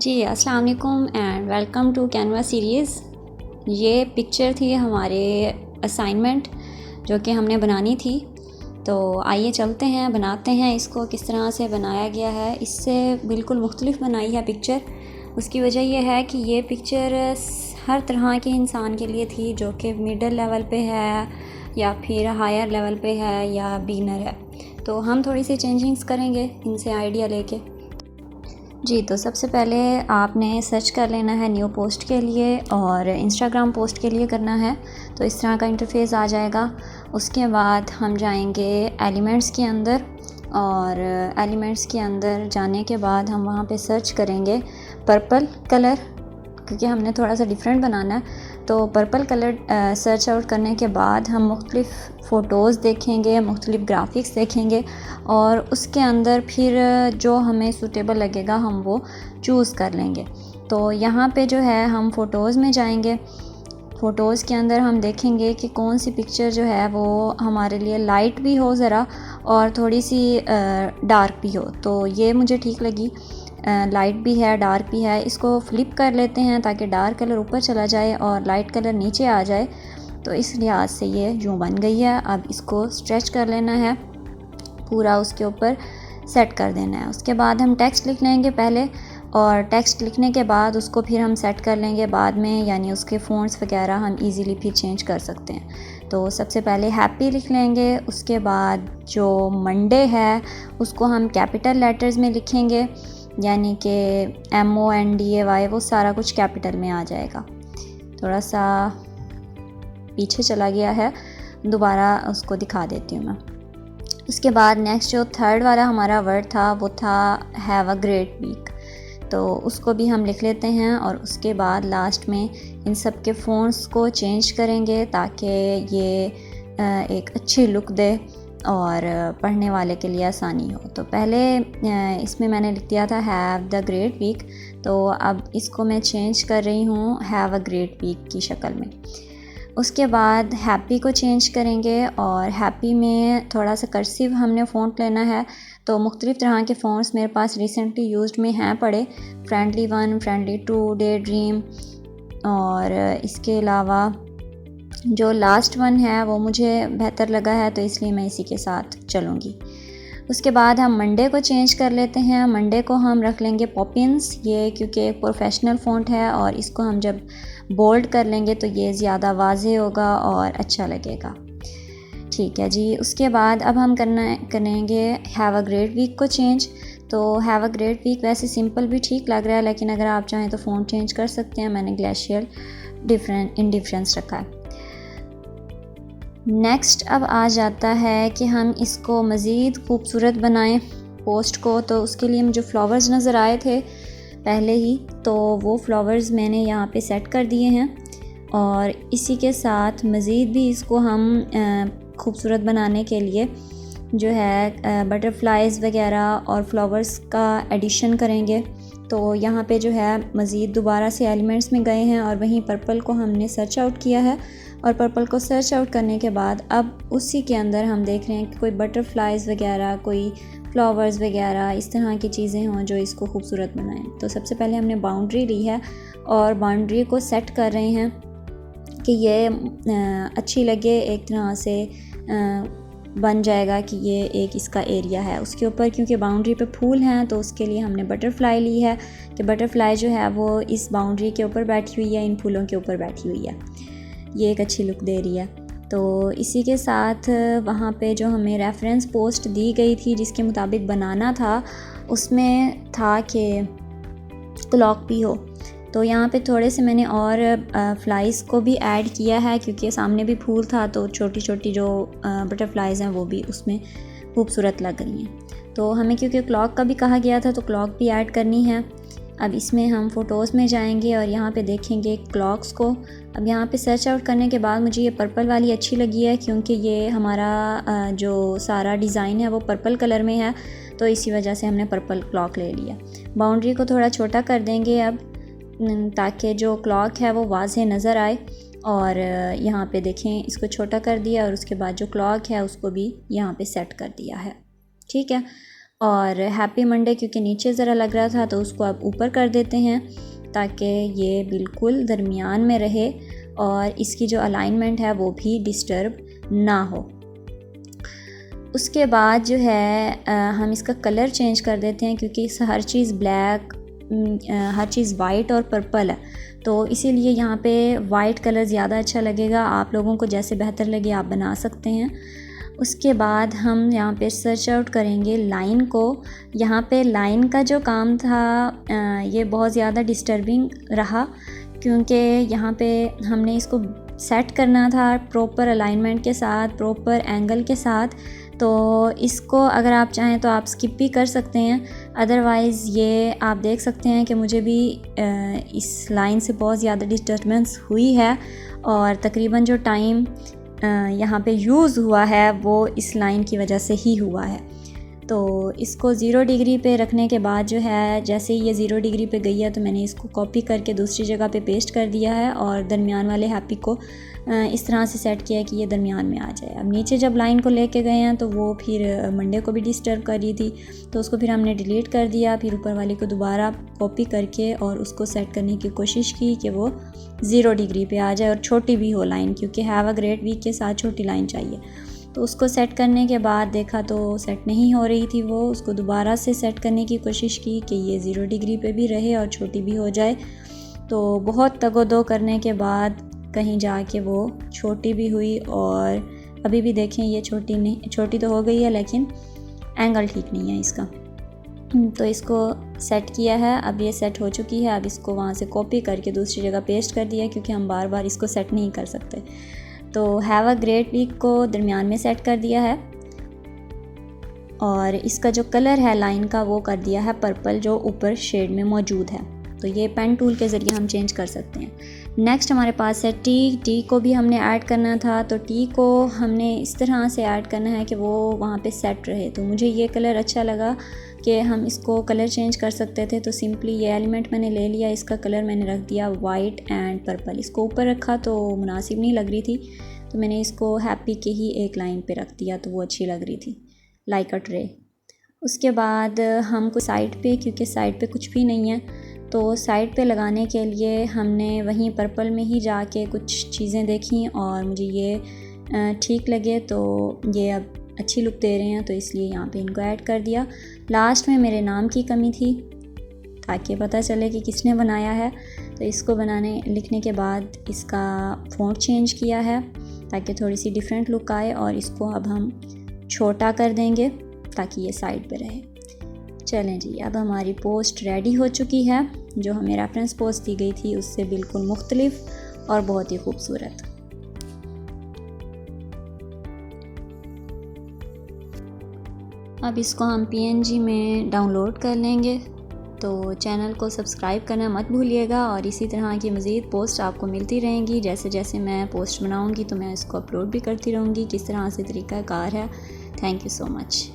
जी अस्सलाम वालेकुम and welcome to Canva series. ये पिक्चर थी हमारे असाइनमेंट जो कि हमने बनानी थी। तो आइए चलते हैं, बनाते हैं इसको। किस तरह से बनाया गया है, इससे बिल्कुल मुख्तलिफ बनाई है पिक्चर। उसकी वजह यह है कि ये पिक्चर हर तरह के इंसान के लिए थी, जो कि मिडिल लेवल पे है या फिर हायर लेवल पे है या बिगनर है। तो हम थोड़ी सी चेंजिंग्स करेंगे इनसे आइडिया लेके। जी, तो सबसे पहले आपने सर्च कर लेना है न्यू पोस्ट के लिए और इंस्टाग्राम पोस्ट के लिए करना है। तो इस तरह का इंटरफेस आ जाएगा। उसके बाद हम जाएंगे एलिमेंट्स के अंदर और एलिमेंट्स के अंदर जाने के बाद हम वहाँ पे सर्च करेंगे पर्पल कलर, क्योंकि हमने थोड़ा सा डिफरेंट बनाना है। तो पर्पल कलर सर्च आउट करने के बाद हम मुख्तलिफ़ फ़ोटोज़ देखेंगे, मुख्तलिफ़ ग्राफिक्स देखेंगे और उसके अंदर फिर जो हमें सूटेबल लगेगा हम वो चूज़ कर लेंगे। तो यहाँ पे जो है हम फ़ोटोज़ में जाएंगे। फ़ोटोज़ के अंदर हम देखेंगे कि कौन सी पिक्चर जो है वो हमारे लिए लाइट भी हो ज़रा और थोड़ी सी डार्क भी हो। तो ये मुझे ठीक लगी, लाइट भी है डार्क भी है। इसको फ्लिप कर लेते हैं ताकि डार्क कलर ऊपर चला जाए और लाइट कलर नीचे आ जाए। तो इस लिहाज से ये यूँ बन गई है। अब इसको स्ट्रेच कर लेना है, पूरा उसके ऊपर सेट कर देना है। उसके बाद हम टेक्स्ट लिख लेंगे पहले, और टेक्स्ट लिखने के बाद उसको फिर हम सेट कर लेंगे बाद में, यानी उसके फ़ॉन्ट्स वगैरह हम इजीली फिर चेंज कर सकते हैं। तो सबसे पहले हैप्पी लिख लेंगे। उसके बाद जो मंडे है उसको हम कैपिटल लेटर्स में लिखेंगे, यानी कि MONDAY, वो सारा कुछ कैपिटल में आ जाएगा। थोड़ा सा पीछे चला गया है, दोबारा उसको दिखा देती हूँ मैं। उसके बाद नेक्स्ट जो थर्ड वाला हमारा वर्ड था वो था हैव अ ग्रेट वीक। तो उसको भी हम लिख लेते हैं और उसके बाद लास्ट में इन सब के फ़ॉन्ट्स को चेंज करेंगे ताकि ये एक अच्छी लुक दे और पढ़ने वाले के लिए आसानी हो। तो पहले इसमें मैंने लिख दिया था हैव द ग्रेट वीक, तो अब इसको मैं चेंज कर रही हूँ हैव अ ग्रेट वीक की शक्ल में। उसके बाद हैप्पी को चेंज करेंगे और हैप्पी में थोड़ा सा कर्सिव हमने फ़ॉन्ट लेना है। तो मुख्तलिफ़ तरह के फ़ॉन्ट्स मेरे पास रिसेंटली यूज्ड में हैं पड़े, फ्रेंडली 1, फ्रेंडली 2, डे ड्रीम, और इसके अलावा जो लास्ट वन है वो मुझे बेहतर लगा है, तो इसलिए मैं इसी के साथ चलूँगी। उसके बाद हम मंडे को चेंज कर लेते हैं। मंडे को हम रख लेंगे पॉपिंस, ये क्योंकि एक प्रोफेशनल फ़ॉन्ट है और इसको हम जब बोल्ड कर लेंगे तो ये ज़्यादा वाज़ेह होगा और अच्छा लगेगा। ठीक है जी। उसके बाद अब हम करेंगे हैव अ ग्रेट वीक को चेंज। तो हैव अ ग्रेट वीक वैसे सिंपल भी ठीक लग रहा है, लेकिन अगर आप चाहें तो फ़ॉन्ट चेंज कर सकते हैं। मैंने ग्लेशियर इंडिफरेंस रखा है। नेक्स्ट अब आ जाता है कि हम इसको मज़ीद खूबसूरत बनाएं पोस्ट को। तो उसके लिए मुझे फ्लावर्स नज़र आए थे पहले ही, तो वो फ्लावर्स मैंने यहाँ पे सेट कर दिए हैं और इसी के साथ मज़ीद भी इसको हम खूबसूरत बनाने के लिए जो है बटरफ्लाइज़ वगैरह और फ्लावर्स का एडिशन करेंगे। तो यहाँ पे जो है मज़ीद दोबारा से एलिमेंट्स में गए हैं और वहीं पर्पल को हमने सर्च आउट किया है, और पर्पल को सर्च आउट करने के बाद अब उसी के अंदर हम देख रहे हैं कि कोई बटरफ्लाइज़ वगैरह, कोई फ्लावर्स वगैरह, इस तरह की चीज़ें हों जो इसको खूबसूरत बनाएं। तो सबसे पहले हमने बाउंड्री ली है और बाउंड्री को सेट कर रहे हैं कि ये अच्छी लगे, एक तरह से बन जाएगा कि ये एक इसका एरिया है। उसके ऊपर क्योंकि बाउंड्री पे फूल हैं तो उसके लिए हमने बटरफ्लाई ली है कि बटरफ्लाई जो है वो इस बाउंड्री के ऊपर बैठी हुई है, इन फूलों के ऊपर बैठी हुई है। ये एक अच्छी लुक दे रही है। तो इसी के साथ वहाँ पे जो हमें रेफरेंस पोस्ट दी गई थी जिसके मुताबिक बनाना था, उसमें था कि क्लॉक भी हो। तो यहाँ पे थोड़े से मैंने और फ्लाइज़ को भी ऐड किया है, क्योंकि सामने भी फूल था तो छोटी छोटी जो बटरफ्लाइज़ हैं वो भी उसमें खूबसूरत लग रही हैं। तो हमें क्योंकि क्लॉक का भी कहा गया था तो क्लॉक भी ऐड करनी है। अब इसमें हम फ़ोटोज़ में जाएंगे और यहाँ पे देखेंगे क्लॉक्स को। अब यहाँ पे सर्च आउट करने के बाद मुझे ये पर्पल वाली अच्छी लगी है, क्योंकि ये हमारा जो सारा डिज़ाइन है वो पर्पल कलर में है, तो इसी वजह से हमने पर्पल क्लॉक ले लिया। बाउंड्री को थोड़ा छोटा कर देंगे अब, ताकि जो क्लॉक है वो वाज़ेह नज़र आए। और यहाँ पे देखें, इसको छोटा कर दिया और उसके बाद जो क्लॉक है उसको भी यहाँ पे सेट कर दिया है। ठीक है। और हैप्पी मंडे क्योंकि नीचे ज़रा लग रहा था तो उसको आप ऊपर कर देते हैं ताकि ये बिल्कुल दरमियान में रहे और इसकी जो अलाइनमेंट है वो भी डिस्टर्ब ना हो। उसके बाद जो है हम इसका कलर चेंज कर देते हैं क्योंकि हर चीज़ ब्लैक, हर चीज़ वाइट और पर्पल है, तो इसीलिए यहाँ पे वाइट कलर ज़्यादा अच्छा लगेगा। आप लोगों को जैसे बेहतर लगे आप बना सकते हैं। उसके बाद हम यहाँ पे सर्च आउट करेंगे लाइन को। यहाँ पे लाइन का जो काम था ये बहुत ज़्यादा डिस्टर्बिंग रहा क्योंकि यहाँ पे हमने इसको सेट करना था प्रॉपर अलाइनमेंट के साथ, प्रॉपर एंगल के साथ। तो इसको अगर आप चाहें तो आप स्किप भी कर सकते हैं, अदरवाइज़ ये आप देख सकते हैं कि मुझे भी इस लाइन से बहुत ज़्यादा डिस्टर्बेंस हुई है और तकरीबन जो टाइम यहाँ पे यूज़ हुआ है वो इस लाइन की वजह से ही हुआ है। तो इसको 0 डिग्री पे रखने के बाद जो है जैसे ही ये 0 डिग्री पे गई है तो मैंने इसको कॉपी करके दूसरी जगह पे पेस्ट कर दिया है और दरमियान वाले हैप्पी को इस तरह से सेट किया है कि ये दरमियान में आ जाए। अब नीचे जब लाइन को लेके गए हैं तो वो फिर मंडे को भी डिस्टर्ब कर रही थी, तो उसको फिर हमने डिलीट कर दिया। फिर ऊपर वाले को दोबारा कॉपी करके और उसको सेट करने की कोशिश की कि वो 0 डिग्री पे आ जाए और छोटी भी हो लाइन, क्योंकि हैव अ ग्रेट वीक के साथ छोटी लाइन चाहिए। तो उसको सेट करने के बाद देखा तो सेट नहीं हो रही थी वो, उसको दोबारा से सेट करने की कोशिश की कि ये 0 डिग्री पे भी रहे और छोटी भी हो जाए। तो बहुत तगोदो करने के बाद कहीं जाके वो छोटी भी हुई और अभी भी देखें ये छोटी तो हो गई है लेकिन एंगल ठीक नहीं है इसका। तो इसको सेट किया है, अब ये सेट हो चुकी है। अब इसको वहाँ से कॉपी करके दूसरी जगह पेस्ट कर दिया क्योंकि हम बार बार इसको सेट नहीं कर सकते। तो हैव अ ग्रेट वीक को दरमियान में सेट कर दिया है और इसका जो कलर है लाइन का वो कर दिया है पर्पल, जो ऊपर शेड में मौजूद है। तो ये पेन टूल के ज़रिए हम चेंज कर सकते हैं। नेक्स्ट हमारे पास है टी को भी हमने ऐड करना था। तो टी को हमने इस तरह से ऐड करना है कि वो वहाँ पे सेट रहे। तो मुझे ये कलर अच्छा लगा कि हम इसको कलर चेंज कर सकते थे। तो सिंपली ये एलिमेंट मैंने ले लिया, इसका कलर मैंने रख दिया वाइट एंड पर्पल। इसको ऊपर रखा तो मुनासिब नहीं लग रही थी, तो मैंने इसको हैप्पी के ही एक लाइन पे रख दिया तो वो अच्छी लग रही थी, लाइक अ ट्रे। उसके बाद हमको साइड पे, क्योंकि साइड पे कुछ भी नहीं है, तो साइड पे लगाने के लिए हमने वहीं पर्पल में ही जाके कुछ चीज़ें देखी और मुझे ये ठीक लगे तो ये अब अच्छी लुक दे रहे हैं, तो इसलिए यहाँ पे इनको ऐड कर दिया। लास्ट में मेरे नाम की कमी थी ताकि पता चले कि किसने बनाया है, तो इसको लिखने के बाद इसका फ़ॉन्ट चेंज किया है ताकि थोड़ी सी डिफरेंट लुक आए और इसको अब हम छोटा कर देंगे ताकि ये साइड पे रहे। चलें जी, अब हमारी पोस्ट रेडी हो चुकी है। जो हमें रेफरेंस पोस्ट दी गई थी उससे बिल्कुल मुख्तलिफ और बहुत ही खूबसूरत। अब इसको हम PNG में डाउनलोड कर लेंगे। तो चैनल को सब्सक्राइब करना मत भूलिएगा और इसी तरह की मज़ीद पोस्ट आपको मिलती रहेंगी। जैसे जैसे मैं पोस्ट बनाऊंगी तो मैं इसको अपलोड भी करती रहूँगी। किस तरह से तरीक़ाकार है। Thank you so much.